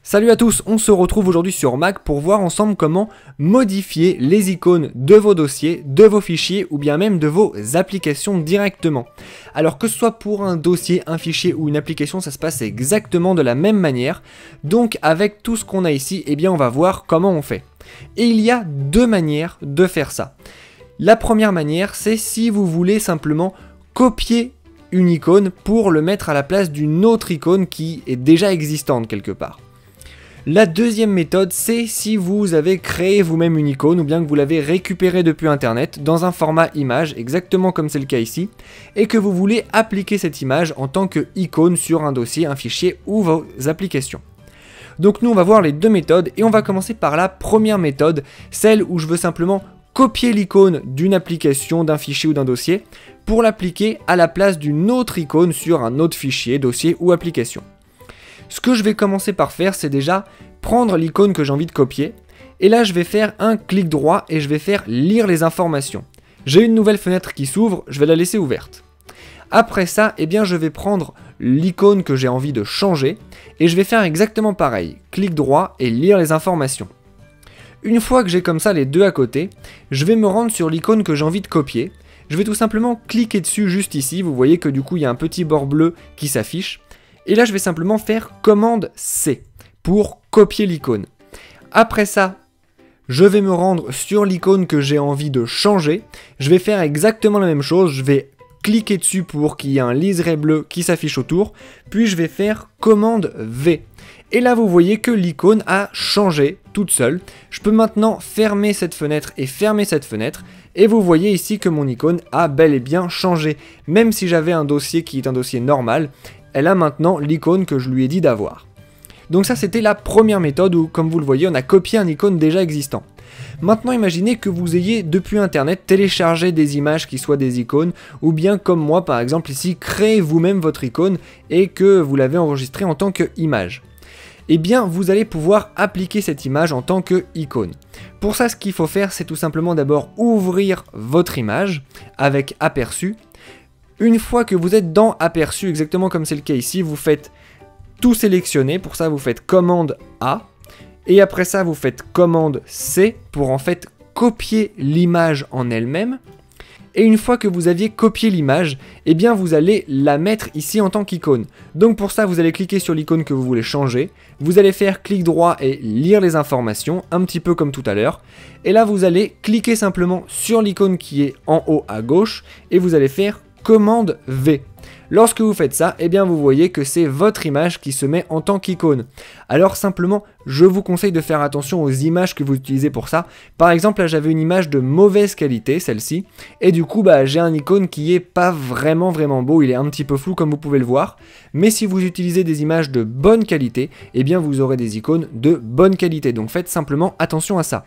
Salut à tous, on se retrouve aujourd'hui sur Mac pour voir ensemble comment modifier les icônes de vos dossiers, de vos fichiers ou bien même de vos applications directement. Alors que ce soit pour un dossier, un fichier ou une application, ça se passe exactement de la même manière. Donc avec tout ce qu'on a ici, eh bien on va voir comment on fait. Et il y a deux manières de faire ça. La première manière, c'est si vous voulez simplement copier une icône pour le mettre à la place d'une autre icône qui est déjà existante quelque part. La deuxième méthode, c'est si vous avez créé vous-même une icône ou bien que vous l'avez récupérée depuis internet dans un format image, exactement comme c'est le cas ici, et que vous voulez appliquer cette image en tant qu'icône sur un dossier, un fichier ou vos applications. Donc nous on va voir les deux méthodes et on va commencer par la première méthode, celle où je veux simplement copier l'icône d'une application, d'un fichier ou d'un dossier pour l'appliquer à la place d'une autre icône sur un autre fichier, dossier ou application. Ce que je vais commencer par faire, c'est déjà prendre l'icône que j'ai envie de copier. Et là, je vais faire un clic droit et je vais faire lire les informations. J'ai une nouvelle fenêtre qui s'ouvre, je vais la laisser ouverte. Après ça, eh bien, je vais prendre l'icône que j'ai envie de changer et je vais faire exactement pareil. Clic droit et lire les informations. Une fois que j'ai comme ça les deux à côté, je vais me rendre sur l'icône que j'ai envie de copier. Je vais tout simplement cliquer dessus juste ici. Vous voyez que du coup, il y a un petit bord bleu qui s'affiche. Et là, je vais simplement faire commande C pour copier l'icône. Après ça, je vais me rendre sur l'icône que j'ai envie de changer. Je vais faire exactement la même chose. Je vais cliquer dessus pour qu'il y ait un liseré bleu qui s'affiche autour. Puis je vais faire commande V. Et là, vous voyez que l'icône a changé toute seule. Je peux maintenant fermer cette fenêtre et fermer cette fenêtre. Et vous voyez ici que mon icône a bel et bien changé. Même si j'avais un dossier qui est un dossier normal, elle a maintenant l'icône que je lui ai dit d'avoir. Donc ça, c'était la première méthode où, comme vous le voyez, on a copié un icône déjà existant. Maintenant, imaginez que vous ayez depuis internet téléchargé des images qui soient des icônes, ou bien comme moi par exemple ici, créez vous-même votre icône et que vous l'avez enregistrée en tant qu'image. Eh bien, vous allez pouvoir appliquer cette image en tant qu'icône. Pour ça, ce qu'il faut faire, c'est tout simplement d'abord ouvrir votre image avec aperçu. Une fois que vous êtes dans aperçu, exactement comme c'est le cas ici, vous faites tout sélectionner. Pour ça, vous faites commande A. Et après ça, vous faites commande C pour en fait copier l'image en elle-même. Et une fois que vous aviez copié l'image, eh bien vous allez la mettre ici en tant qu'icône. Donc pour ça, vous allez cliquer sur l'icône que vous voulez changer. Vous allez faire clic droit et lire les informations, un petit peu comme tout à l'heure. Et là, vous allez cliquer simplement sur l'icône qui est en haut à gauche et vous allez faire commande V. Lorsque vous faites ça, eh bien vous voyez que c'est votre image qui se met en tant qu'icône. Alors simplement, je vous conseille de faire attention aux images que vous utilisez pour ça. Par exemple, là j'avais une image de mauvaise qualité, celle-ci, et du coup j'ai un icône qui est pas vraiment beau, il est un petit peu flou comme vous pouvez le voir. Mais si vous utilisez des images de bonne qualité, eh bien vous aurez des icônes de bonne qualité. Donc faites simplement attention à ça.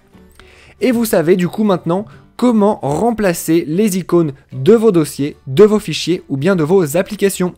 Et vous savez du coup maintenant comment remplacer les icônes de vos dossiers, de vos fichiers ou bien de vos applications.